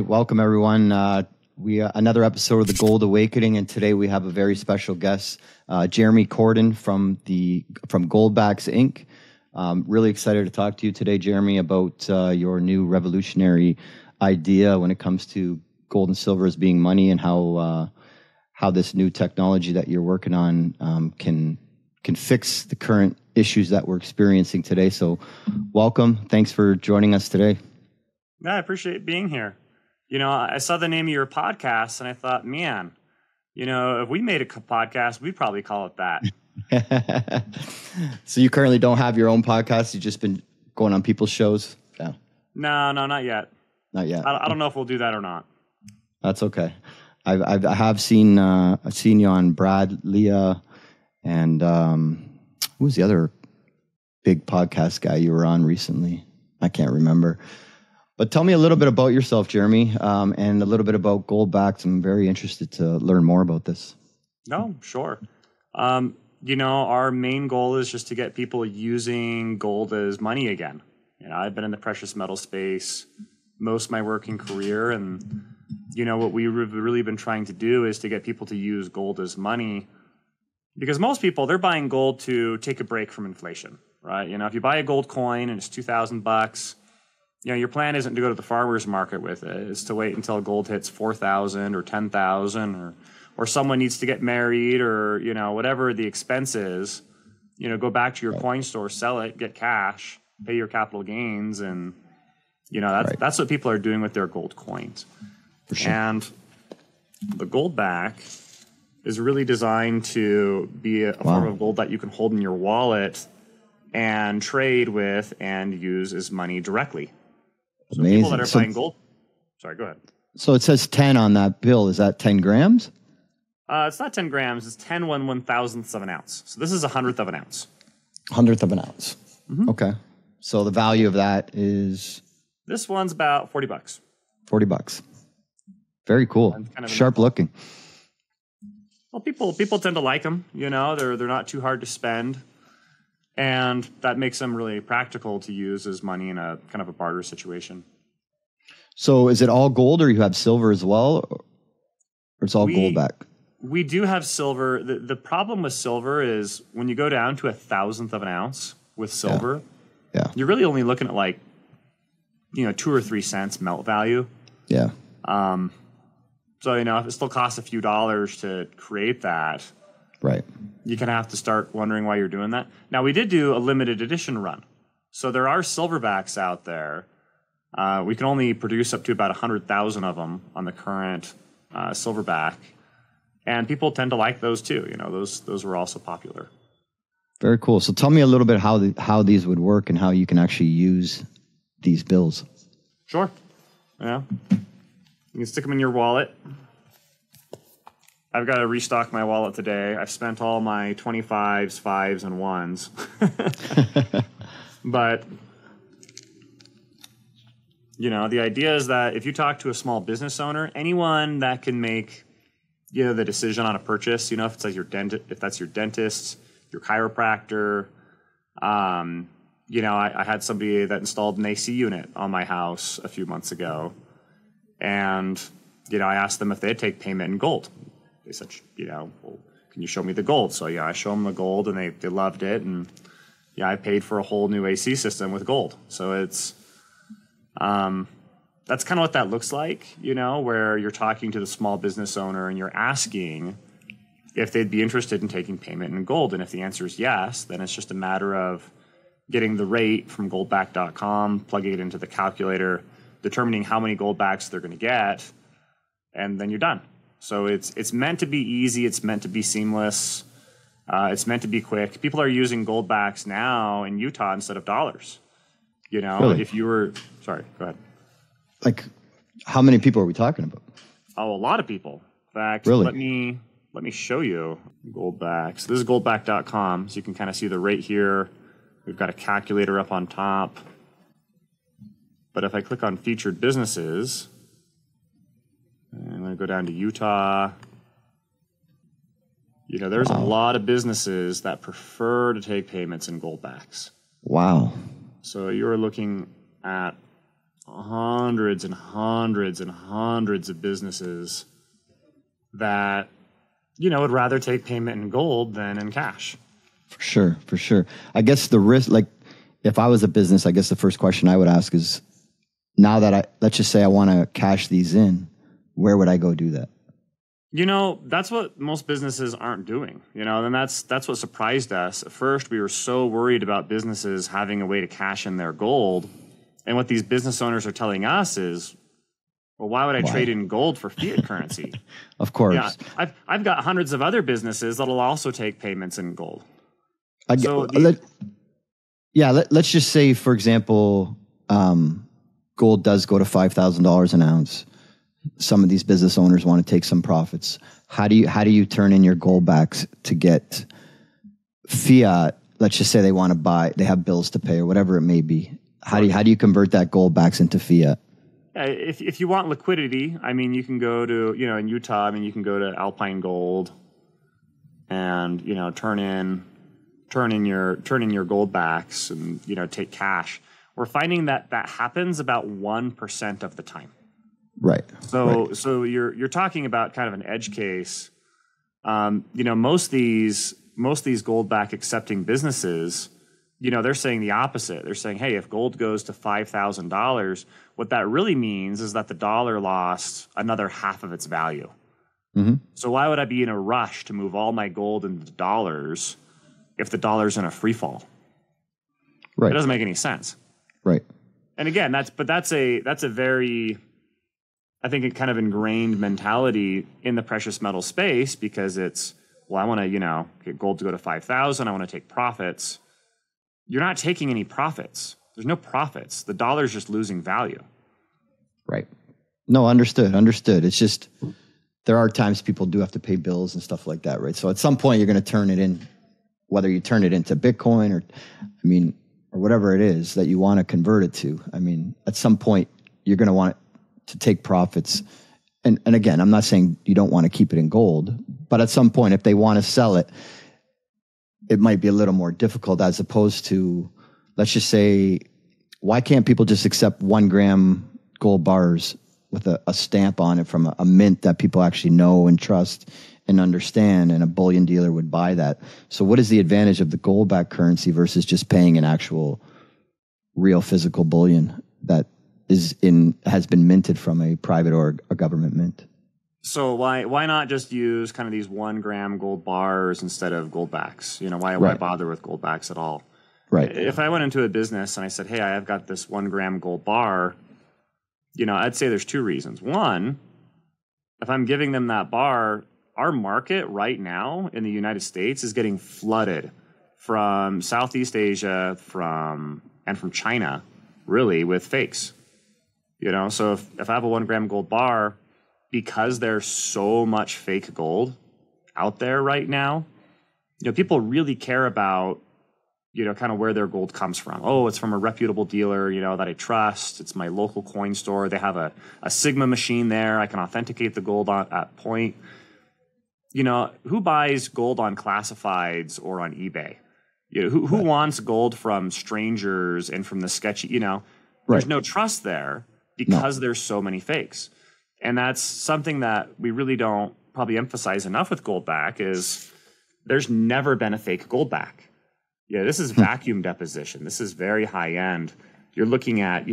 welcome everyone. We another episode of the Gold Awakening, and today we have a very special guest, Jeremy Cordon from GoldBacks Inc. Really excited to talk to you today, Jeremy, about your new revolutionary idea when it comes to gold and silver as being money, and how this new technology that you're working on can fix the current issues that we're experiencing today. So, welcome. Thanks for joining us today. Yeah, I appreciate being here. You know, I saw the name of your podcast and I thought, man, you know, if we made a podcast, we'd probably call it that. So you currently don't have your own podcast? You've just been going on people's shows? Yeah. No, not yet. Not yet. I don't know if we'll do that or not. That's okay. I have seen I've seen you on Brad, Leah, and who was the other big podcast guy you were on recently? I can't remember. But tell me a little bit about yourself, Jeremy, and a little bit about GoldBacks. I'm very interested to learn more about this. No, sure. You know, our main goal is just to get people using gold as money again. You know, I've been in the precious metal space most of my working career, and you know what we've really been trying to do is to get people to use gold as money, because most people, they're buying gold to take a break from inflation, right? You know, if you buy a gold coin and it's $2,000. You know, your plan isn't to go to the farmer's market with it. It's to wait until gold hits 4,000 or 10,000, or someone needs to get married, or, you know, whatever the expense is, you know, go back to your coin store, sell it, get cash, pay your capital gains. And, you know, that's what people are doing with their gold coins. For sure. And the GoldBack is really designed to be a form of gold that you can hold in your wallet and trade with and use as money directly. So amazing. People that are buying gold. Sorry, go ahead. So it says 10 on that bill. Is that 10 grams? It's not 10 grams. It's 10 1/1000th of an ounce. So this is a 100th of an ounce. 100th of an ounce. Mm-hmm. Okay. So the value of that is? This one's about $40. $40. Very cool. Kind of sharp looking. Well, people tend to like them. You know, they're not too hard to spend. And that makes them really practical to use as money in a kind of a barter situation. So is it all gold, or you have silver as well? Or it's all GoldBack? We do have silver. The problem with silver is when you go down to 1,000th of an ounce with silver, you're really only looking at like, you know, 2 or 3 cents melt value. Yeah. So, you know, if it still costs a few dollars to create that, right, you kind of have to start wondering why you're doing that. Now, we did do a limited edition run. So there are silverbacks out there. We can only produce up to about 100,000 of them on the current silverback. And people tend to like those too. You know, those were also popular. Very cool. So tell me a little bit how these would work and how you can actually use these bills. Sure. Yeah. You can stick them in your wallet. I've got to restock my wallet today. I've spent all my 25s, 5s, and 1s. But, you know, the idea is that if you talk to a small business owner, anyone that can make, you know, the decision on a purchase, you know, if it's like if that's your dentist, your chiropractor, you know, I had somebody that installed an AC unit on my house a few months ago. And, you know, I asked them if they'd take payment in gold. They said, you know, well, can you show me the gold? So, yeah, I show them the gold, and they loved it. And, yeah, I paid for a whole new AC system with gold. So it's that's kind of what that looks like, you know, where you're talking to the small business owner and you're asking if they'd be interested in taking payment in gold. And if the answer is yes, then it's just a matter of getting the rate from goldback.com, plugging it into the calculator, determining how many GoldBacks they're going to get, and then you're done. So it's meant to be easy. It's meant to be seamless. It's meant to be quick. People are using GoldBacks now in Utah instead of dollars. You know, really? If you were, sorry, go ahead. Like, how many people are we talking about? Oh, a lot of people. In fact, really? Let me show you GoldBacks. This is goldback.com, so you can kind of see the rate here. We've got a calculator up on top. But if I click on featured businesses, I'm going to go down to Utah. You know, there's a lot of businesses that prefer to take payments in GoldBacks. Wow. So you're looking at hundreds and hundreds and hundreds of businesses that, would rather take payment in gold than in cash. For sure, for sure. I guess the risk, like if I was a business, I guess the first question I would ask is, now that let's just say I want to cash these in, where would I go do that? That's what most businesses aren't doing, and that's what surprised us. At first, we were so worried about businesses having a way to cash in their gold. And what these business owners are telling us is, well, why would I trade in gold for fiat currency? Of course. Yeah, I've got hundreds of other businesses that'll also take payments in gold. Let's just say, for example, gold does go to $5,000 an ounce. Some of these business owners want to take some profits. How do you turn in your GoldBacks to get fiat? Let's just say they want to buy, they have bills to pay or whatever it may be. How do you convert that GoldBacks into fiat? If you want liquidity, you can go to, in Utah, you can go to Alpine Gold and, turn in your GoldBacks and, take cash. We're finding that happens about 1% of the time. Right. So you're talking about kind of an edge case. Most of these GoldBack accepting businesses, they're saying the opposite. They're saying, hey, if gold goes to $5,000, what that really means is that the dollar lost another half of its value. Mm-hmm. So why would I be in a rush to move all my gold into dollars if the dollar's in a free fall? Right. It doesn't make any sense. Right. And again, that's a very, I think, a kind of ingrained mentality in the precious metal space, because it's, well, I want to, get gold to go to 5,000. I want to take profits. You're not taking any profits. There's no profits. The dollar's just losing value. Right. No, understood. It's just, there are times people do have to pay bills and stuff like that, right? So at some point you're going to turn it in, whether you turn it into Bitcoin or whatever it is that you want to convert it to. At some point you're going to want to take profits. And again, I'm not saying you don't want to keep it in gold, but at some point, if they want to sell it, it might be a little more difficult, as opposed to, let's just say, why can't people just accept 1 gram gold bars with a stamp on it from a mint that people actually know and trust and understand, and a bullion dealer would buy that? So what is the advantage of the gold-backed currency versus just paying an actual real physical bullion that has been minted from a private or a government mint? So why not just use kind of these 1 gram gold bars instead of GoldBacks? Why bother with GoldBacks at all? Right. If I went into a business and I said, hey, I've got this 1 gram gold bar, I'd say there's 2 reasons. One, if I'm giving them that bar, our market right now in the United States is getting flooded from Southeast Asia and from China, really, with fakes. So if I have a 1 gram gold bar, because there's so much fake gold out there right now, people really care about, kind of where their gold comes from. Oh, it's from a reputable dealer, that I trust. It's my local coin store. They have a Sigma machine there. I can authenticate the gold at point. Who buys gold on classifieds or on eBay? Who wants gold from strangers and from the sketchy, There's no trust there because there's so many fakes. And that's something that we really don't probably emphasize enough with GoldBack, is there's never been a fake GoldBack. This is vacuum deposition. This is very high end. You're looking at,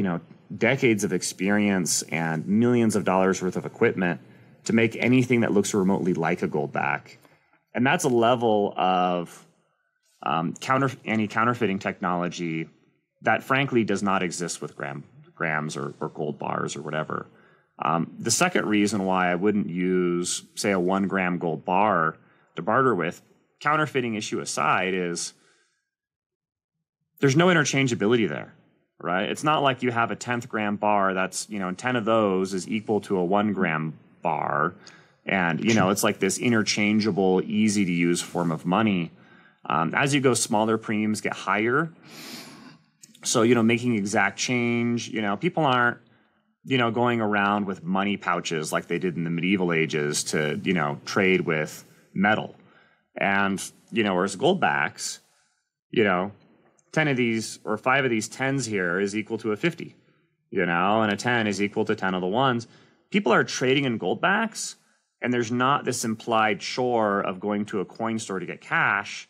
decades of experience and millions of dollars worth of equipment to make anything that looks remotely like a GoldBack. And that's a level of anti-counterfeiting technology that frankly does not exist with grams or gold bars or whatever. The second reason why I wouldn't use, say, a 1 gram gold bar to barter with, counterfeiting issue aside, is there's no interchangeability there, right? It's not like you have a 10th gram bar that's, 10 of those is equal to a 1 gram bar. And, it's like this interchangeable, easy to use form of money. As you go smaller, premiums get higher. So, making exact change, people aren't, going around with money pouches like they did in the medieval ages to, trade with metal. And, whereas GoldBacks, 10 of these or 5 of these 10s here is equal to a 50. and a 10 is equal to 10 of the ones. People are trading in Goldbacks, and there's not this implied chore of going to a coin store to get cash.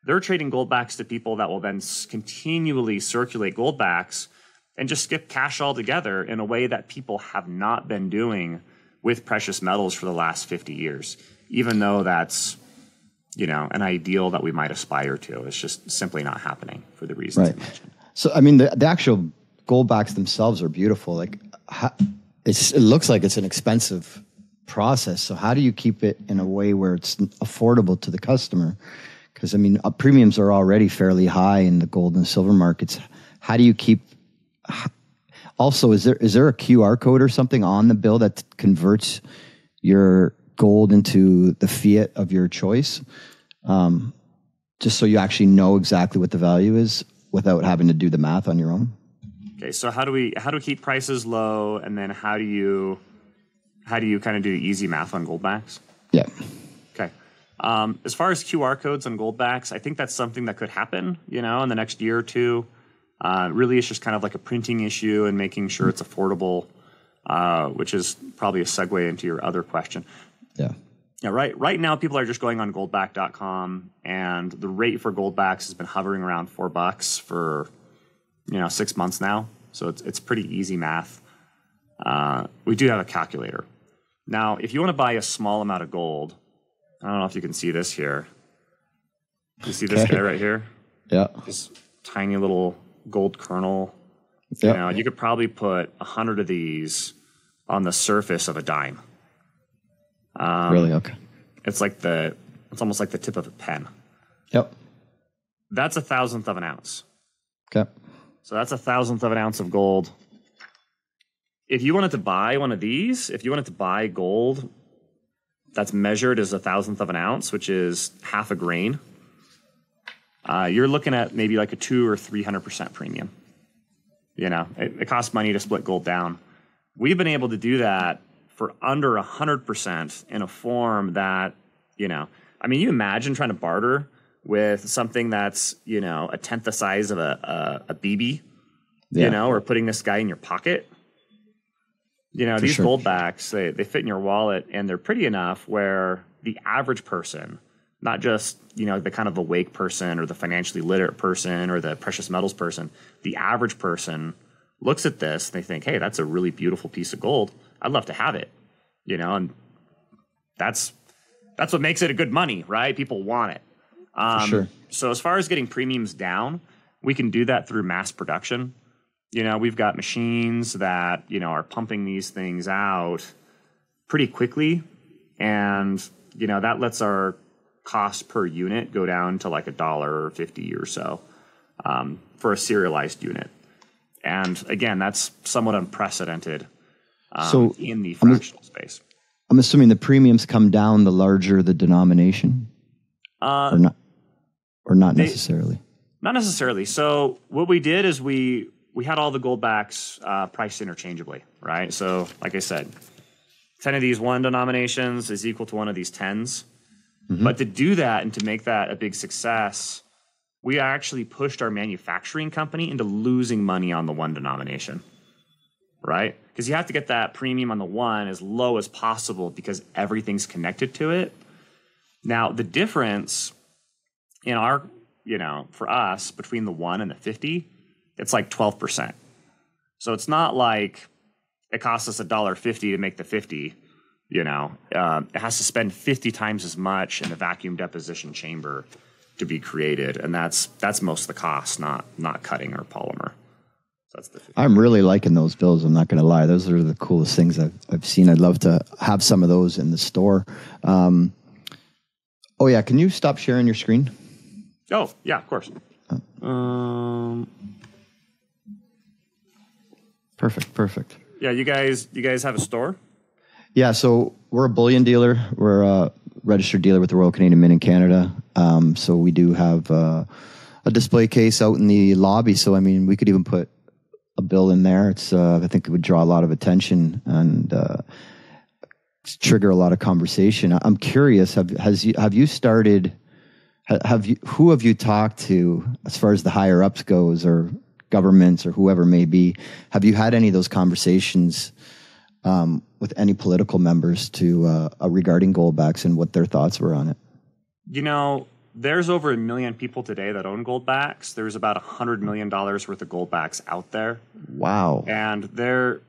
They're trading Goldbacks to people that will then continually circulate Goldbacks and just skip cash altogether in a way that people have not been doing with precious metals for the last 50 years, even though that's, an ideal that we might aspire to. It's just simply not happening for the reasons I mentioned. So, I mean, the actual Goldbacks themselves are beautiful. Like, it looks like it's an expensive process. So how do you keep it in a way where it's affordable to the customer? Because, I mean, premiums are already fairly high in the gold and silver markets. How do you keep... Also, is there a QR code or something on the bill that converts your gold into the fiat of your choice? Just so you actually know exactly what the value is without having to do the math on your own? Okay, so how do we keep prices low, and then how do you kind of do the easy math on Goldbacks? Yeah. Okay. As far as QR codes on Goldbacks, I think that's something that could happen, in the next year or two. Really, it's just kind of like a printing issue and making sure it's affordable, which is probably a segue into your other question. Yeah. Yeah. Right now, people are just going on Goldback.com, and the rate for Goldbacks has been hovering around $4 for 6 months now. So it's pretty easy math. We do have a calculator. Now, if you want to buy a small amount of gold, I don't know if you can see this here. You see this guy right here? Yeah. This tiny little gold kernel. Yeah. You could probably put 100 of these on the surface of a dime. Really? Okay. It's almost like the tip of a pen. Yep. That's 1,000th of an ounce. Okay. So that's 1,000th of an ounce of gold. If you wanted to buy one of these, if you wanted to buy gold that's measured as 1,000th of an ounce, which is half a grain, you're looking at maybe like a 200 or 300% premium. It costs money to split gold down. We've been able to do that for under 100% in a form that, you imagine trying to barter with something that's, a tenth the size of a BB, or putting this guy in your pocket. These Goldbacks, they fit in your wallet, and they're pretty enough where the average person, not just, the kind of awake person or the financially literate person or the precious metals person, the average person looks at this and they think, hey, that's a really beautiful piece of gold. I'd love to have it, and that's what makes it a good money, right? People want it. So as far as getting premiums down, we can do that through mass production. We've got machines that, are pumping these things out pretty quickly. And, that lets our cost per unit go down to like $1.50 or so for a serialized unit. And again, that's somewhat unprecedented in the fractional space. I'm assuming the premiums come down the larger the denomination, or not necessarily. Not necessarily. So what we did is we had all the Goldbacks priced interchangeably, right? So like I said, 10 of these 1 denominations is equal to 1 of these 10s. Mm-hmm. But to do that and to make that a big success, we actually pushed our manufacturing company into losing money on the 1 denomination, right? Because you have to get that premium on the 1 as low as possible because everything's connected to it. Now, the difference in our, for us, between the 1 and the 50, it's like 12%. So it's not like it costs us $1.50 to make the 50. It has to spend 50 times as much in the vacuum deposition chamber to be created, and that's most of the cost, not cutting or polymer. So that's the 50. I'm really liking those bills. I'm not going to lie; those are the coolest things I've seen. I'd love to have some of those in the store. Can you stop sharing your screen? Oh yeah, of course. Perfect. Yeah, you guys have a store? Yeah, so we're a bullion dealer. We're a registered dealer with the Royal Canadian Mint in Canada. So we do have a display case out in the lobby. So, I mean, we could even put a bill in there. It's I think it would draw a lot of attention and trigger a lot of conversation. I'm curious, who have you talked to as far as the higher ups goes, or governments or whoever may be. Have you had any of those conversations with any political members regarding Goldbacks and what their thoughts were on it? You know, there's over 1 million people today that own Goldbacks. There's about $100 million worth of Goldbacks out there. Wow. And there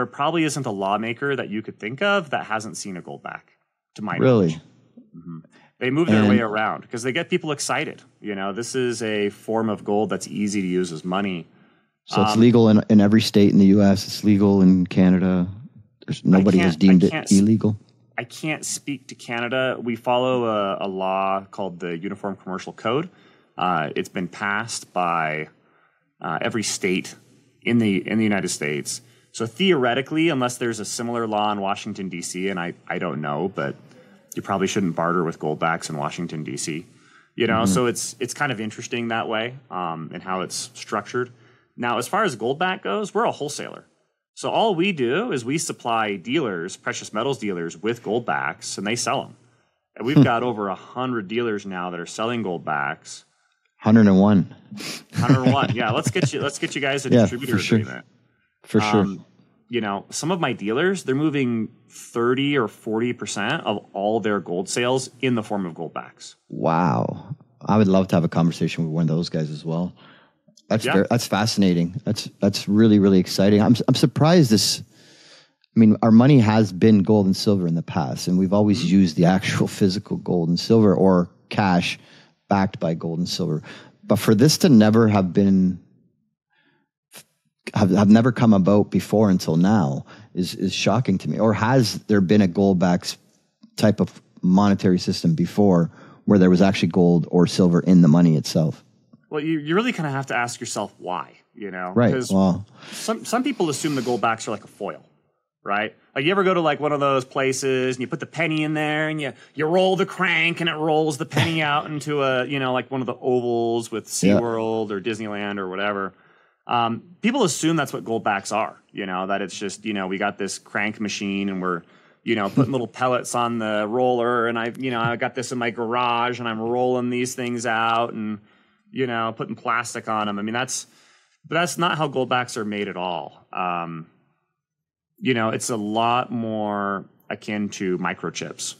probably isn't a lawmaker that you could think of that hasn't seen a Goldback, to my knowledge. Mm-hmm. They move their way around because they get people excited. You know, this is a form of gold that's easy to use as money. So it's legal in every state in the U.S. It's legal in Canada. Nobody has deemed it illegal. I can't speak to Canada. We follow a law called the Uniform Commercial Code. It's been passed by every state in the United States. So theoretically, unless there's a similar law in Washington, D.C., and I don't know, but you probably shouldn't barter with Goldbacks in Washington, D.C. You know, so it's kind of interesting that way and how it's structured. Now, as far as Goldback goes, we're a wholesaler. So all we do is we supply dealers, precious metals dealers, with Goldbacks, and they sell them. And we've got over 100 dealers now that are selling Goldbacks. 101. 101. Yeah, let's get you guys a distributor agreement. For sure. You know, some of my dealers, they're moving 30 or 40% of all their gold sales in the form of Goldbacks. Wow. I would love to have a conversation with one of those guys as well. That's fascinating. That's really, really exciting. I'm surprised our money has been gold and silver in the past, and we've always used the actual physical gold and silver or cash backed by gold and silver. But for this to never have been have never come about before until now is shocking to me. Or has there been a Goldbacks type of monetary system before where there was actually gold or silver in the money itself? Well, you really kind of have to ask yourself why, you know? Right. Because well, some people assume the Goldbacks are like a foil, right? Like you ever go to like one of those places and you put the penny in there and you roll the crank and it rolls the penny out into a, you know, like one of the ovals with SeaWorld or Disneyland or whatever. People assume that's what Goldbacks are, you know, that it's just, you know, we got this crank machine and we're, you know, putting little pellets on the roller and I got this in my garage and I'm rolling these things out and, you know, putting plastic on them. I mean, that's not how Goldbacks are made at all. You know, it's a lot more akin to microchips.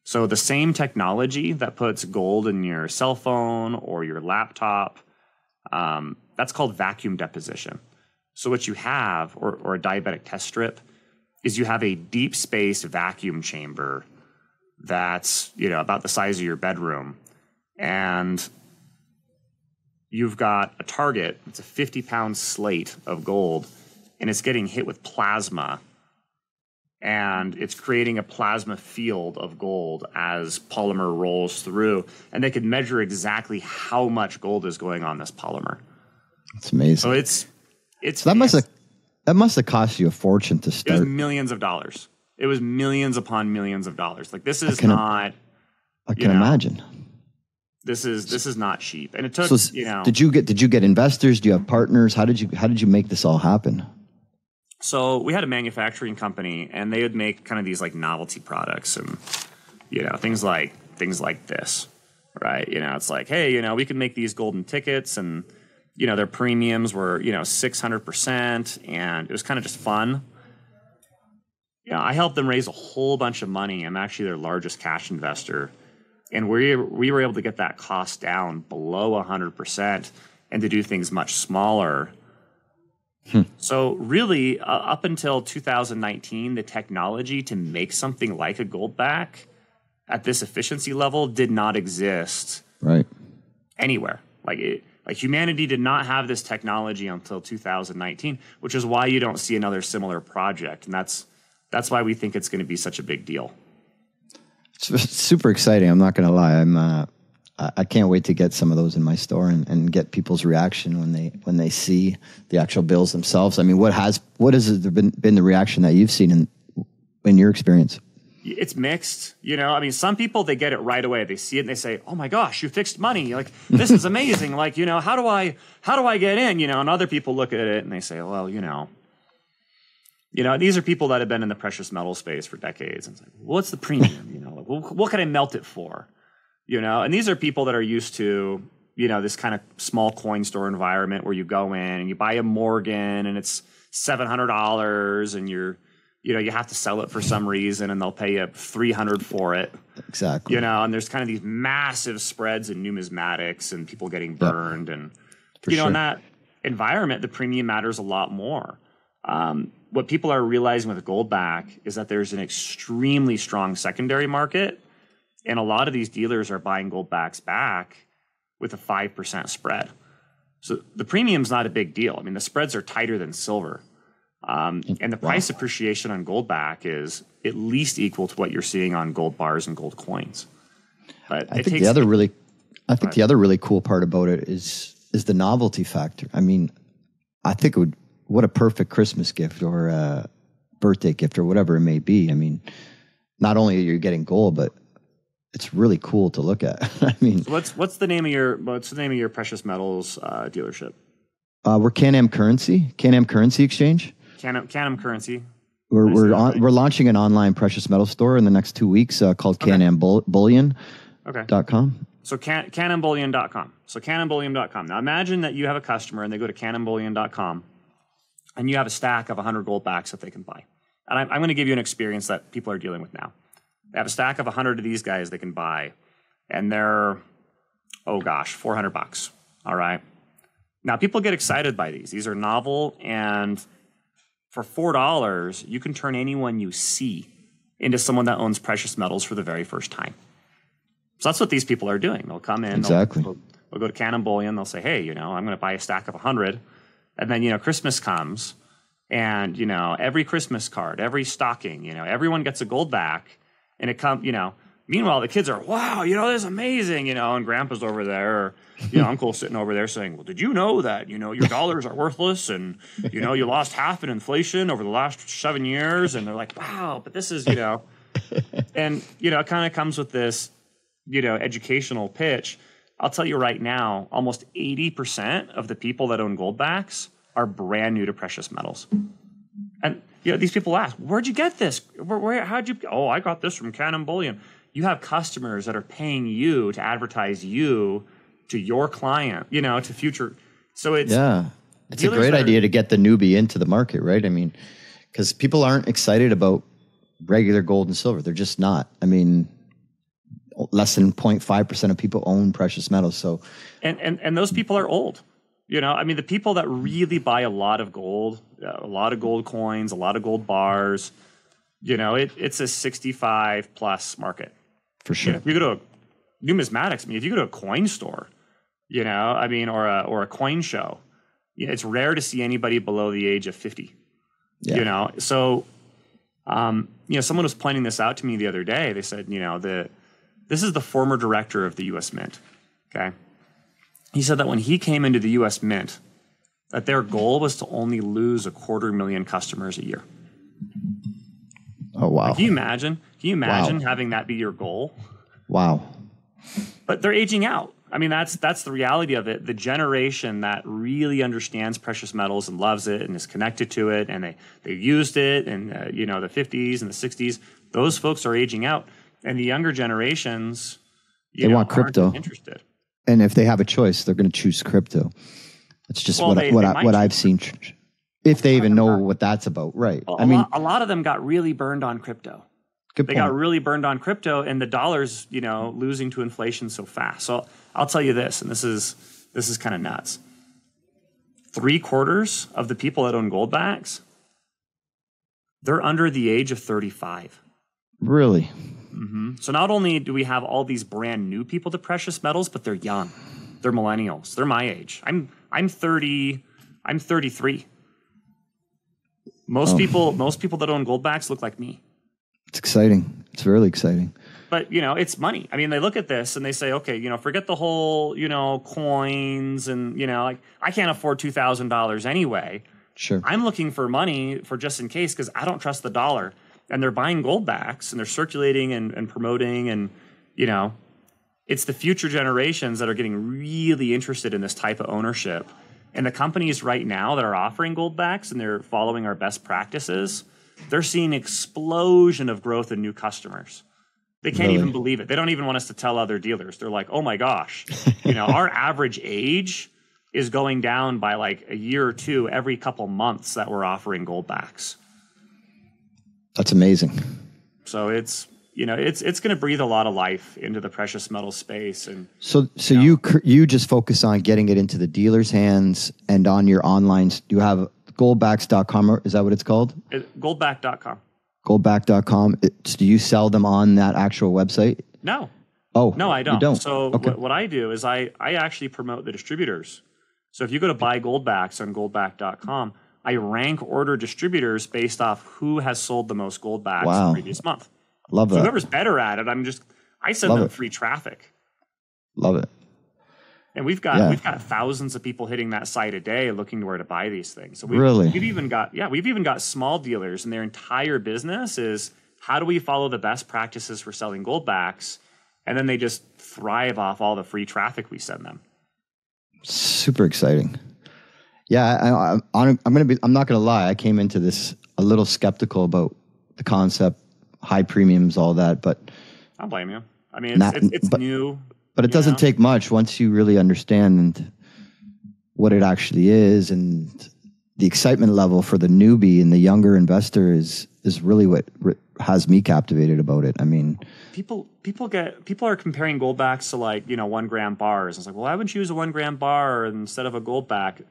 So the same technology that puts gold in your cell phone or your laptop, that's called vacuum deposition. So what you have, or a diabetic test strip, is you have a deep space vacuum chamber that's, you know, about the size of your bedroom. And you've got a target, it's a 50-pound slate of gold, and it's getting hit with plasma. And it's creating a plasma field of gold as polymer rolls through. And they can measure exactly how much gold is going on this polymer. It's amazing. So it's so that must have cost you a fortune to start. It was millions of dollars. It was millions upon millions of dollars. Like this is not. I can imagine. This is not cheap, and it took. So, did you get investors? Do you have partners? How did you make this all happen? So we had a manufacturing company, and they would make kind of these like novelty products, and you know things like this, right? You know, it's like, hey, you know, we can make these golden tickets, and you know their premiums were 600%, and it was kind of just fun. Yeah, I helped them raise a whole bunch of money. I'm actually their largest cash investor. And we were able to get that cost down below 100% and to do things much smaller. So really, up until 2019, the technology to make something like a Goldback at this efficiency level did not exist anywhere. Like humanity did not have this technology until 2019, which is why you don't see another similar project. And that's why we think it's going to be such a big deal. It's super exciting. I'm not going to lie. I can't wait to get some of those in my store and get people's reaction when they see the actual bills themselves. I mean, what has been the reaction that you've seen in your experience? It's mixed. You know, I mean, some people, they get it right away. They see it and they say, "Oh my gosh, you fixed money! Like this is amazing! Like, you know, how do I get in?" You know, and other people look at it and they say, "Well, you know, these are people that have been in the precious metal space for decades. And it's like, what's the premium? You know, like, what can I melt it for? You know, and these are people that are used to, this kind of small coin store environment where you go in and you buy a Morgan and it's $700 and you have to sell it for some reason and they'll pay you $300 for it. Exactly. And there's kind of these massive spreads in numismatics and people getting burned. And, sure. In that environment, the premium matters a lot more. What people are realizing with Goldback is that there's an extremely strong secondary market. And a lot of these dealers are buying Goldbacks back with a 5% spread. So the premium's not a big deal. I mean, the spreads are tighter than silver. And the price appreciation on Goldback is at least equal to what you're seeing on gold bars and gold coins. But I think the other really cool part about it is the novelty factor. I mean, I think what a perfect Christmas gift or a birthday gift or whatever it may be. I mean, not only are you getting gold, but it's really cool to look at. I mean, so what's the name of your precious metals dealership? We're Can-Am Currency Exchange. Can-Am Currency. We're launching an online precious metal store in the next 2 weeks called Can-Am Bullion.com. So canambullion.com. So canambullion.com. Now imagine that you have a customer and they go to canambullion.com and you have a stack of 100 Goldbacks that they can buy. And I'm going to give you an experience that people are dealing with now. They have a stack of 100 of these guys they can buy, and they're, $400. All right. Now, people get excited by these. These are novel, and for $4, you can turn anyone you see into someone that owns precious metals for the very first time. So that's what these people are doing. They'll come in. Exactly. They'll go to Can-Am Bullion. They'll say, hey, I'm going to buy a stack of 100. And then, Christmas comes, and, every Christmas card, every stocking, everyone gets a Goldback. And it comes, meanwhile, the kids are, wow, this is amazing, and grandpa's over there, or, uncle's sitting over there saying, well, did you know that, your dollars are worthless and, you lost half in inflation over the last 7 years? And they're like, wow, but this is, and, it kind of comes with this, educational pitch. I'll tell you right now, almost 80% of the people that own Goldbacks are brand new to precious metals. And, these people ask, where'd you get this? How'd you? Oh, I got this from Can-Am Bullion. You have customers that are paying you to advertise you to your client, to future. So it's a great idea to get the newbie into the market, right? I mean, because people aren't excited about regular gold and silver. They're just not. I mean, less than 0.5% of people own precious metals. So, and those people are old. The people that really buy a lot of gold coins, a lot of gold bars, it's a 65 plus market. For sure. If you go to a numismatics, if you go to a coin store, or a coin show, it's rare to see anybody below the age of 50. Yeah. So, someone was pointing this out to me the other day. They said, this is the former director of the U.S. Mint. Okay. He said that when he came into the U.S. Mint, that their goal was to only lose 250,000 customers a year. Oh, wow. Can you imagine? Having that be your goal? Wow. But they're aging out. That's the reality of it. The generation that really understands precious metals and loves it and is connected to it, and they used it in the 50s and the 60s, those folks are aging out. And the younger generations, they want crypto. Interested. And if they have a choice, they're going to choose crypto. That's just what I've seen. If they even know what that's about, right? Well, a lot of them got really burned on crypto. They got really burned on crypto, and the dollar's losing to inflation so fast. So I'll tell you this, and this is kind of nuts. 3/4 of the people that own Goldbacks, they're under the age of 35. Really? Mm-hmm. So not only do we have all these brand new people to precious metals, but they're young. They're millennials. They're my age. I'm 30. I'm 33. Most people that own Goldbacks look like me. It's exciting. It's really exciting. But it's money. They look at this and they say, okay, forget the whole, coins and I can't afford $2,000 anyway. Sure. I'm looking for money for just in case because I don't trust the dollar. And they're buying Goldbacks and they're circulating and promoting and, it's the future generations that are getting really interested in this type of ownership. And the companies right now that are offering Goldbacks and they're following our best practices, they're seeing an explosion of growth in new customers. They can't even believe it. They don't even want us to tell other dealers. They're like, oh my gosh, our average age is going down by like a year or two every couple months that we're offering Goldbacks. That's amazing. So it's going to breathe a lot of life into the precious metal space. And so you just focus on getting it into the dealer's hands and on your online. You have goldbacks.com. Is that what it's called? Goldback.com. Goldback.com. Do you sell them on that actual website? No. Oh, no, I don't. You don't. So okay. what I do is I actually promote the distributors. So if you go to buy Goldbacks on goldback.com, I rank order distributors based off who has sold the most Goldbacks in the previous month. Love that. So whoever's better at it, I send them free traffic. Love it. And we've got thousands of people hitting that site a day looking to where to buy these things. So we've even got small dealers, and their entire business is how do we follow the best practices for selling Goldbacks, and then they just thrive off all the free traffic we send them. Super exciting. Yeah, I'm not gonna lie. I came into this a little skeptical about the concept, high premiums, all that, but I don't blame you. I mean, it's new. But it doesn't take much once you really understand what it actually is, and the excitement level for the newbie and the younger investor is really what has me captivated about it. I mean, people are comparing Goldbacks to 1 gram bars. It's like, well, why wouldn't you use a 1 gram bar instead of a Goldback?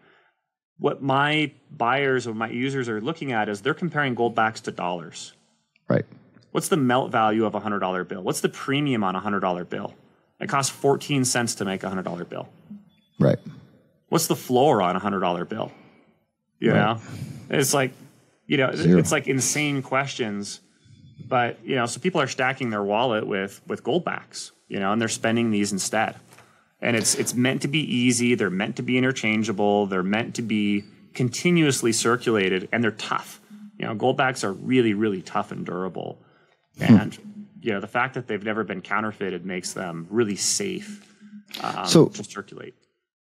What my buyers or my users are looking at is they're comparing Goldbacks to dollars. Right. What's the melt value of a $100 bill? What's the premium on a $100 bill? It costs 14 cents to make a $100 bill. Right. What's the floor on a $100 bill? You know, it's like, Zero. it's like insane questions, but so people are stacking their wallet with Goldbacks, and they're spending these instead. And it's meant to be easy. They're meant to be interchangeable. They're meant to be continuously circulated, and they're tough. Goldbacks are really, really tough and durable. And the fact that they've never been counterfeited makes them really safe to circulate.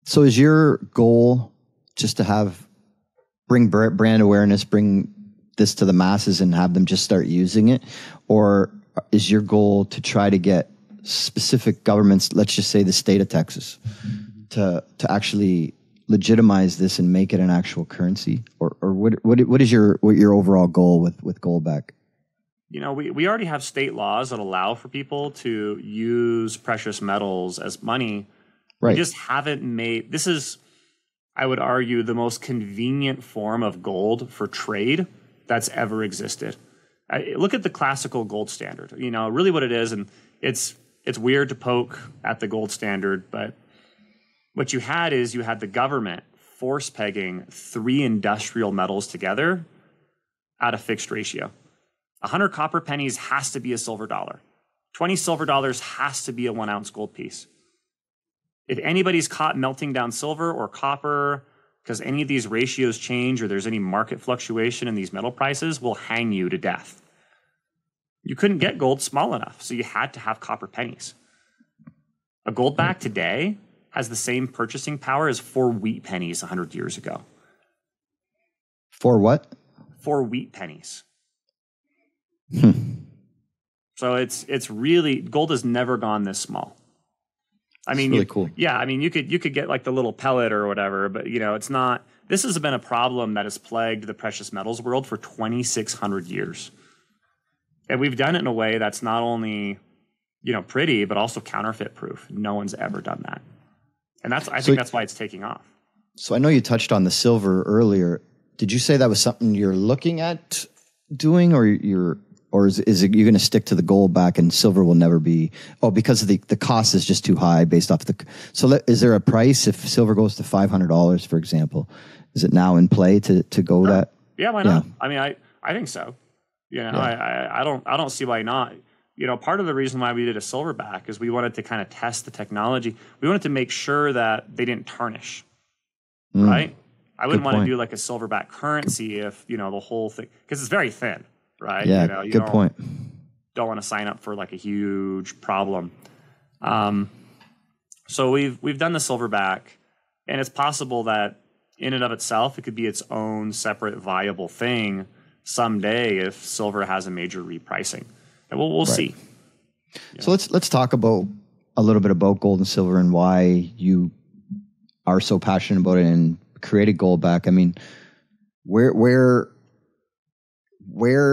So is your goal just to bring brand awareness, bring this to the masses and have them just start using it? Or is your goal to try to get specific governments, let's just say the state of Texas, to actually legitimize this and make it an actual currency? Or what is your overall goal with Goldback? We already have state laws that allow for people to use precious metals as money. Right. We just haven't this is, I would argue, the most convenient form of gold for trade that's ever existed. Look at the classical gold standard. Really what it is, and it's weird to poke at the gold standard, but what you had the government force pegging 3 industrial metals together at a fixed ratio. 100 copper pennies has to be a silver dollar. 20 silver dollars has to be a 1 ounce gold piece. If anybody's caught melting down silver or copper because any of these ratios change or there's any market fluctuation in these metal prices, we'll hang you to death. You couldn't get gold small enough, so you had to have copper pennies. A Goldback today has the same purchasing power as 4 wheat pennies 100 years ago. 4 what? 4 wheat pennies. So it's really, gold has never gone this small. I mean, really cool. Yeah, I mean, you could get like the little pellet or whatever, but it's not. This has been a problem that has plagued the precious metals world for 2,600 years, and we've done it in a way that's not only pretty but also counterfeit proof. No one's ever done that, and I think that's why it's taking off. So I know you touched on the silver earlier. Did you say that was something you're looking at doing, or is it you're going to stick to the Goldback and silver will never be? Oh, because of the cost is just too high based off is there a price if silver goes to $500, for example? Is it now in play to go that? Yeah, why not? I mean, I think so. I don't see why not. Part of the reason why we did a silverback is we wanted to kind of test the technology. We wanted to make sure that they didn't tarnish, right? I wouldn't want to do like a silverback currency if, the whole thing, because it's very thin, right? Yeah, good point. Don't want to sign up for like a huge problem. So we've done the silverback, and it's possible that in and of itself, it could be its own separate viable thing someday if silver has a major repricing. And we'll see. So let's talk about a little bit about gold and silver and why you are so passionate about it and created Goldback. I mean, where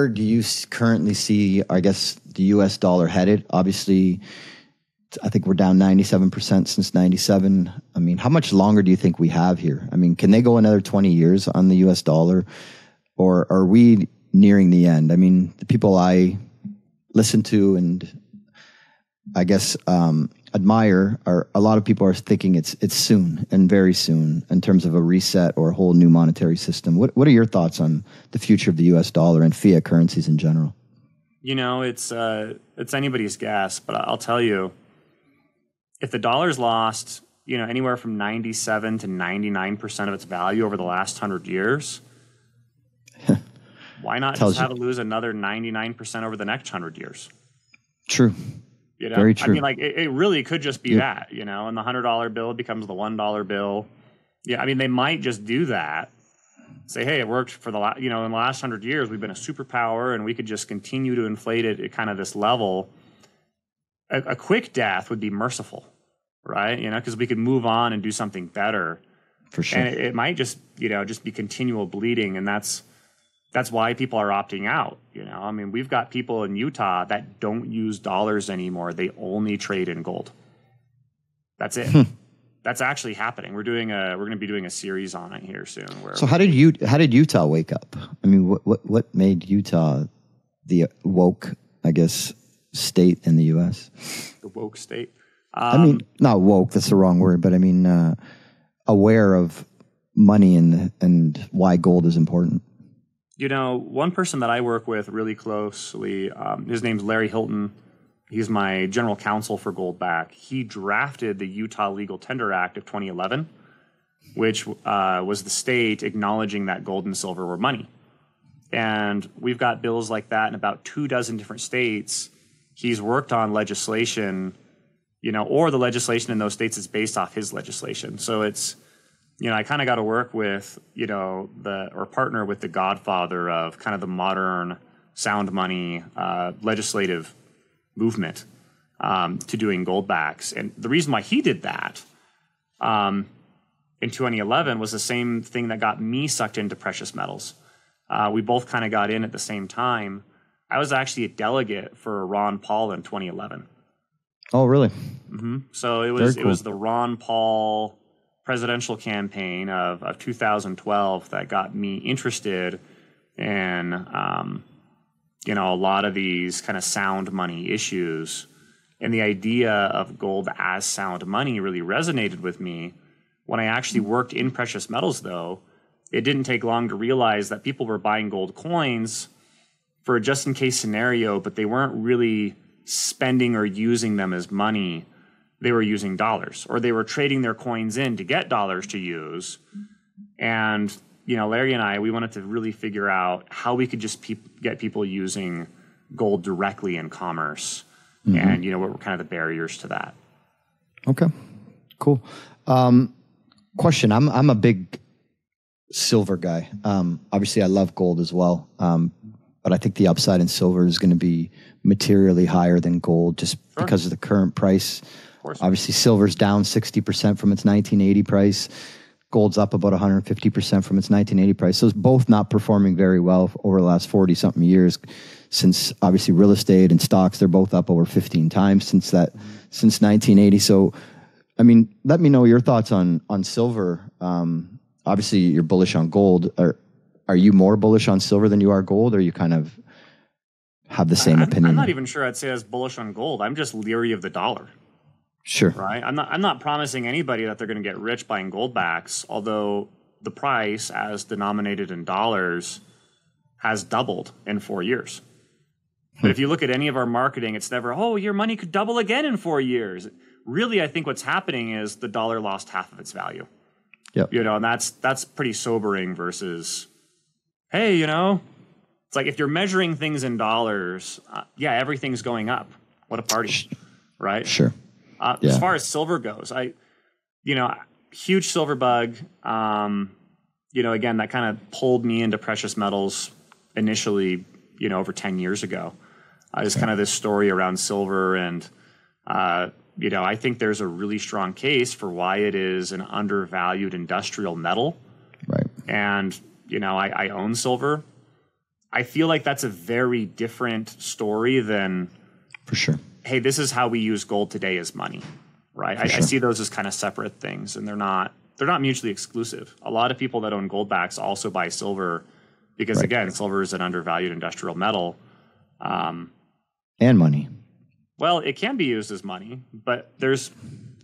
do you currently see, I guess, the U.S. dollar headed? Obviously, I think we're down 97% since 97. I mean, how much longer do you think we have here? I mean, can they go another 20 years on the U.S. dollar, or are we nearing the end? I mean, the people I listen to and I guess admire are a lot of people are thinking it's soon and very soon in terms of a reset or a whole new monetary system. What are your thoughts on the future of the U.S. dollar and fiat currencies in general? You know, it's anybody's guess, but I'll tell you, if the dollar's lost, you know, anywhere from 97 to 99% of its value over the last 100 years, why not just have it lose another 99% over the next 100 years? True. You know? Very true. I mean, like, it really could just be that, you know, and the $100 bill becomes the $1 bill. Yeah, I mean, they might just do that. Say, hey, it worked for in the last 100 years, we've been a superpower, and we could just continue to inflate it at kind of this level. A quick death would be merciful, right? You know, because we could move on and do something better. For sure. And it might just, you know, just be continual bleeding, and that's why people are opting out. You know, I mean, we've got people in Utah that don't use dollars anymore; they only trade in gold. That's it. That's actually happening. We're going to be doing a series on it here soon. So how did Utah wake up? I mean, what made Utah the woke, I guess, state in the U.S.? The woke state. I mean, not woke. That's the wrong word. But I mean, aware of money and why gold is important. You know, one person that I work with really closely, his name's Larry Hilton. He's my general counsel for Goldback. He drafted the Utah Legal Tender Act of 2011, which was the state acknowledging that gold and silver were money. And we've got bills like that in about 24 different states. He's worked on legislation, you know, or the legislation in those states is based off his legislation. So it's, you know, I kind of got to work with, you know, or partner with the godfather of kind of the modern sound money legislative movement to doing Goldbacks. And the reason why he did that in 2011 was the same thing that got me sucked into precious metals. We both kind of got in at the same time. I was actually a delegate for Ron Paul in 2011. Oh, really? Mm-hmm. So it was the Ron Paul presidential campaign of 2012 that got me interested in you know, a lot of these kind of sound money issues. And the idea of gold as sound money really resonated with me. When I actually worked in precious metals, though, it didn't take long to realize that people were buying gold coins for a just-in-case scenario, but they weren't really spending or using them as money. They were using dollars, or they were trading their coins in to get dollars to use. And you know, Larry and I, we wanted to really figure out how we could just get people using gold directly in commerce. Mm-hmm. And, you know, what were kind of the barriers to that. Okay, cool. Question, I'm a big silver guy. Obviously, I love gold as well. But I think the upside in silver is going to be materially higher than gold just because of the current price. Of course. Obviously, silver's down 60% from its 1980 price. Gold's up about 150% from its 1980 price. So it's both not performing very well over the last 40-something years. Since obviously real estate and stocks, they're both up over 15 times since 1980. So, I mean, let me know your thoughts on silver. Obviously, you're bullish on gold. Are you more bullish on silver than you are gold, or you kind of have the same opinion? I'm not even sure I'd say I was bullish on gold. I'm just leery of the dollar. Sure. Right. I'm not promising anybody that they're going to get rich buying Goldbacks, although the price as denominated in dollars has doubled in 4 years. But if you look at any of our marketing, it's never, oh, your money could double again in 4 years. Really, I think what's happening is the dollar lost half of its value. Yep. You know, and that's pretty sobering versus, hey, you know, it's like if you're measuring things in dollars, yeah, everything's going up. What a party, right? Sure. As far as silver goes, huge silver bug. You know, again, that kind of pulled me into precious metals initially, you know, over 10 years ago. is kind of this story around silver. And, I think there's a really strong case for why it is an undervalued industrial metal. Right. And, I own silver. I feel like that's a very different story than, for sure, hey, this is how we use gold today as money, right? I see those as kind of separate things, and they're not mutually exclusive. A lot of people that own Goldbacks also buy silver because, again, silver is an undervalued industrial metal. And money. Well, it can be used as money, but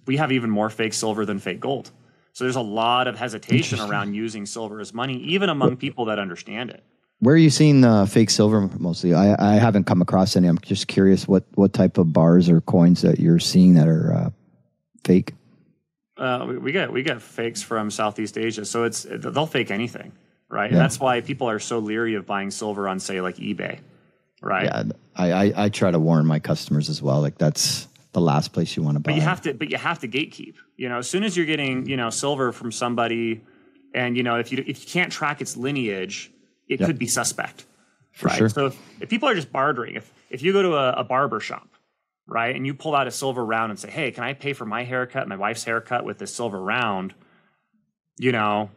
we have even more fake silver than fake gold. So there's a lot of hesitation around using silver as money, even among people that understand it. Where are you seeing fake silver mostly? I haven't come across any. I'm just curious what type of bars or coins that you're seeing that are fake. We get fakes from Southeast Asia, so they'll fake anything, right? Yeah. And that's why people are so leery of buying silver on, say, like eBay, right? Yeah, I try to warn my customers as well. Like, that's the last place you want to buy. But you have to gatekeep. As soon as you're getting silver from somebody, and if you can't track its lineage, it could be suspect, right? Sure. So if people are just bartering, if you go to a barber shop, right, and you pull out a silver round and say, hey, can I pay for my haircut, my wife's haircut with this silver round? There's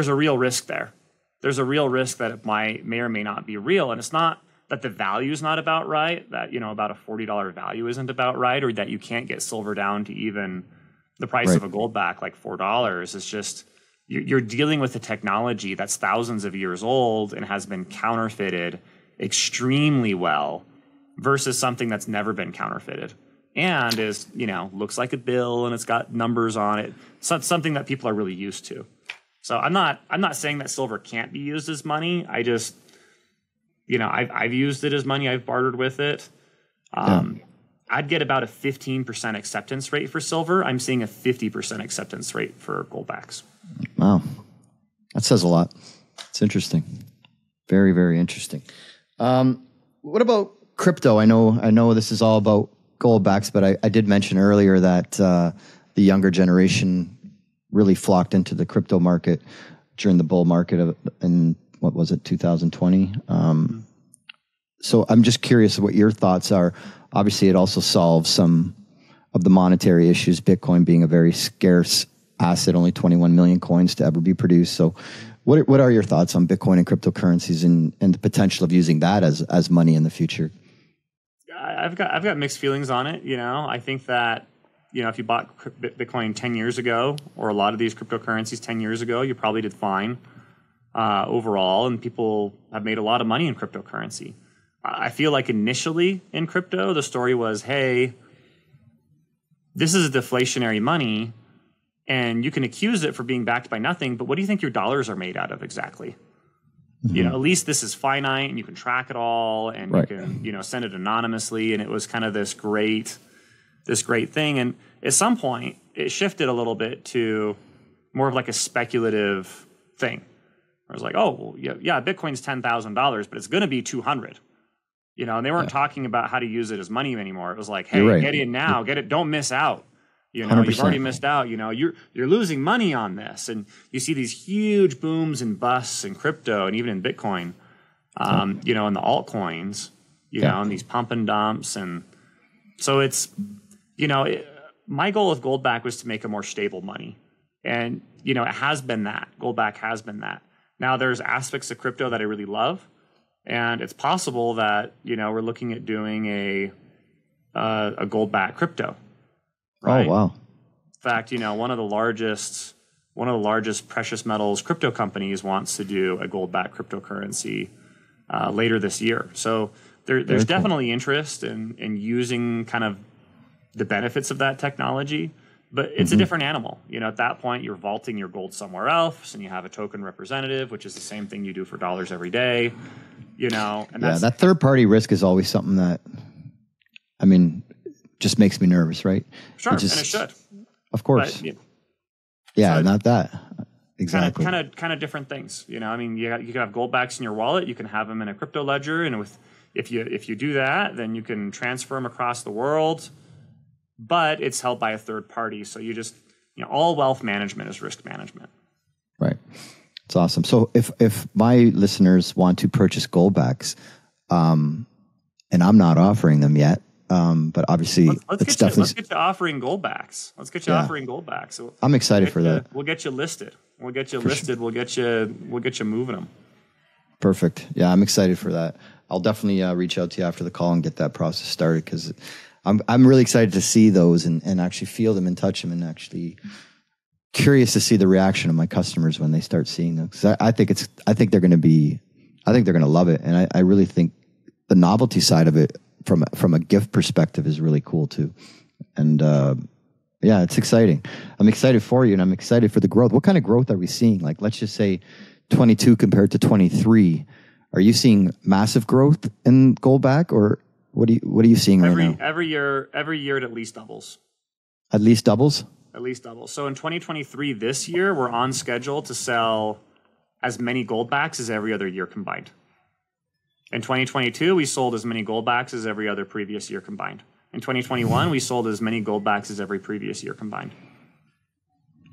a real risk there. There's a real risk that it may or may not be real. And it's not that the value is not about right, that, about a $40 value isn't about right, or that you can't get silver down to even the price of a Goldback, like $4. It's just, you're dealing with a technology that's thousands of years old and has been counterfeited extremely well versus something that's never been counterfeited and is, looks like a bill and it's got numbers on it. So it's something that people are really used to. So I'm not saying that silver can't be used as money. I just, I've used it as money. I've bartered with it. I'd get about a 15% acceptance rate for silver. I'm seeing a 50% acceptance rate for Goldbacks. Wow. That says a lot. It's interesting. Very, very interesting. What about crypto? I know this is all about Goldbacks, but I did mention earlier that the younger generation really flocked into the crypto market during the bull market in, what was it, 2020? So I'm just curious what your thoughts are. Obviously, it also solves some of the monetary issues, Bitcoin being a very scarce asset, only 21 million coins to ever be produced. So what are your thoughts on Bitcoin and cryptocurrencies and the potential of using that as money in the future? I've got mixed feelings on it. I think that, if you bought Bitcoin 10 years ago, or a lot of these cryptocurrencies 10 years ago, you probably did fine overall, and people have made a lot of money in cryptocurrency. I feel like initially in crypto, the story was, hey, this is a deflationary money, and you can accuse it for being backed by nothing, but what do you think your dollars are made out of exactly? Mm-hmm. At least this is finite, and you can track it all, and you can, send it anonymously, and it was kind of this great thing. And at some point, it shifted a little bit to more of like a speculative thing. I was like, oh, well, yeah, Bitcoin's $10,000, but it's going to be 200. And they weren't talking about how to use it as money anymore. It was like, hey, get in now, get it, don't miss out. 100%. You've already missed out. You're losing money on this, and you see these huge booms and busts in crypto and even in Bitcoin, in the altcoins, and these pump and dumps, and so it's, my goal with Goldback was to make a more stable money, and it has been that. Goldback has been that. Now there's aspects of crypto that I really love. And it's possible that, we're looking at doing a Goldback crypto. Right? Oh, wow. In fact, one of the largest precious metals crypto companies wants to do a Goldback cryptocurrency later this year. So there's definitely interest in using kind of the benefits of that technology, but it's a different animal. At that point, you're vaulting your gold somewhere else, and you have a token representative, which is the same thing you do for dollars every day. And that third party risk is always something that, just makes me nervous, right? Sure, and it should. Of course. But, so not that. Exactly. Kind of different things. You can have Goldbacks in your wallet. You can have them in a crypto ledger, and if you do that, then you can transfer them across the world. But it's held by a third party, so you just all wealth management is risk management. Right. It's awesome. So if my listeners want to purchase Goldbacks, and I'm not offering them yet. But obviously, let's get you offering Goldbacks. Let's get you offering Goldbacks. So I'm excited for that. We'll get you listed. We'll get you listed. Sure. We'll get you moving them. Perfect. Yeah, I'm excited for that. I'll definitely reach out to you after the call and get that process started, because I'm really excited to see those and actually feel them and touch them, and actually curious to see the reaction of my customers when they start seeing them. Because I think they're going to love it, and I really think the novelty side of it from a gift perspective is really cool too. And yeah, it's exciting. I'm excited for you, and I'm excited for the growth. What kind of growth are we seeing? Like, let's just say 22 compared to 23. Are you seeing massive growth in Goldback, or what are you seeing right now? Every year it at least doubles. At least doubles? At least doubles. So in 2023, this year, we're on schedule to sell as many Goldbacks as every other year combined. In 2022, we sold as many Goldbacks as every other previous year combined. In 2021, we sold as many Goldbacks as every previous year combined.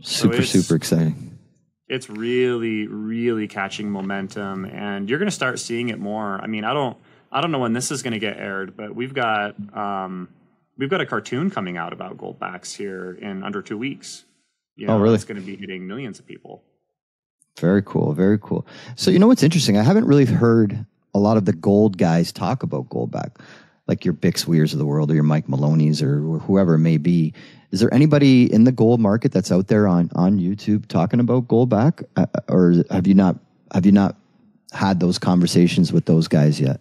Super exciting. It's really, really catching momentum, and you're going to start seeing it more. I mean, I don't know when this is going to get aired, but we've got a cartoon coming out about Goldbacks here in under 2 weeks. Oh, really? It's going to be hitting millions of people. Very cool. Very cool. So, you know what's interesting? I haven't really heard a lot of the gold guys talk about Goldback, like your Bix Weirs of the world, or your Mike Maloney's, or whoever it may be. Is there anybody in the gold market that's out there on YouTube talking about Goldback, or have you not had those conversations with those guys yet?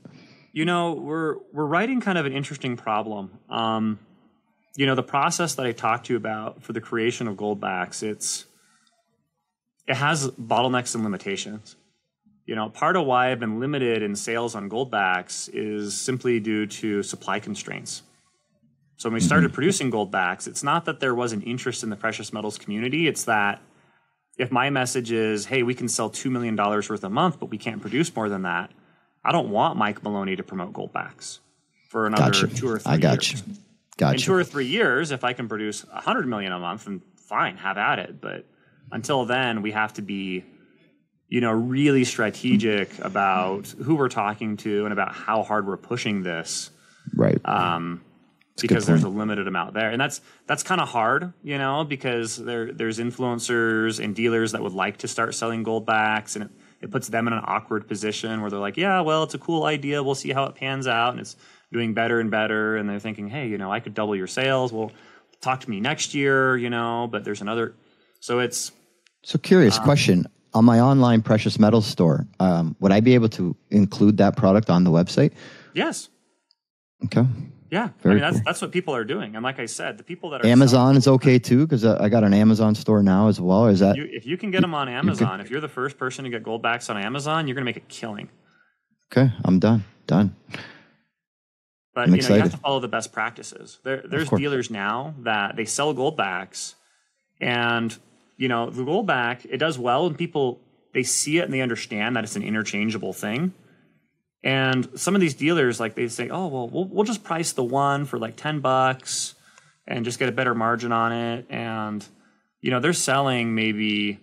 We're writing kind of an interesting problem. The process that I talked to you about for the creation of Goldbacks, it has bottlenecks and limitations. Part of why I've been limited in sales on Goldbacks is simply due to supply constraints. So when we started producing Goldbacks, it's not that there wasn't interest in the precious metals community. It's that if my message is, hey, we can sell $2 million worth a month, but we can't produce more than that, I don't want Mike Maloney to promote Goldbacks for another 2 or 3 years. Gotcha. In 2 or 3 years, if I can produce $100 million a month, then fine, have at it. But until then, we have to be really strategic about who we're talking to and about how hard we're pushing this. Right. Because there's a limited amount there. And that's kind of hard, because there's influencers and dealers that would like to start selling Goldbacks, and it puts them in an awkward position where they're like, yeah, well, it's a cool idea. We'll see how it pans out. And it's doing better and better. And they're thinking, hey, I could double your sales. Well, talk to me next year, but there's another. So curious question. On my online precious metals store, would I be able to include that product on the website? Yes. Okay. Yeah. That's what people are doing. And like I said, the people that are Amazon is okay too, because I got an Amazon store now as well. Is that if you can get them on Amazon, if you're the first person to get Goldbacks on Amazon, you're going to make a killing. Okay, I'm done. But you have to follow the best practices. There's dealers now that they sell Goldbacks, and the Goldback, it does well, and people, they see it and they understand that it's an interchangeable thing. And some of these dealers, like, they say, oh, well, we'll just price the one for like $10 and just get a better margin on it. And, they're selling maybe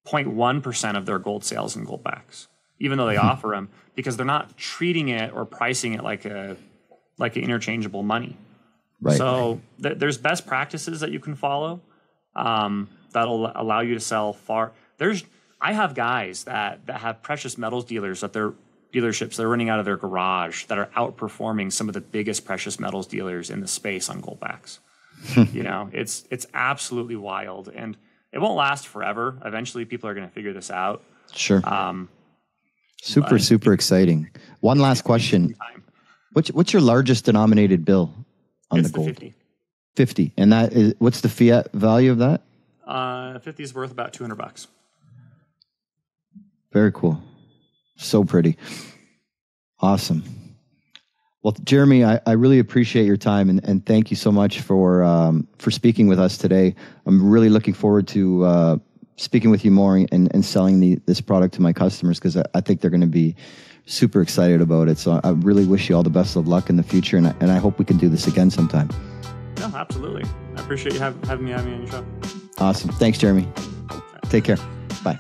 0.1% of their gold sales in Goldbacks, even though they offer them, because they're not treating it or pricing it like an interchangeable money. Right. So there's best practices that you can follow that'll allow you to sell far. I have guys that have precious metals dealers at their dealerships they're running out of their garage that are outperforming some of the biggest precious metals dealers in the space on Goldbacks. It's absolutely wild, and it won't last forever. Eventually, people are going to figure this out. Sure. Super exciting. One last question. What's your largest denominated bill on the gold? 50. 50. And that is, what's the fiat value of that? 50 is worth about $200. Very cool. So pretty. Awesome. Well, Jeremy, I really appreciate your time, and thank you so much for speaking with us today. I'm really looking forward to speaking with you more and selling this product to my customers, because I think they're going to be super excited about it. So I really wish you all the best of luck in the future, and I hope we can do this again sometime. No, absolutely. I appreciate you having me on your show. Awesome. Thanks, Jeremy. Take care. Bye.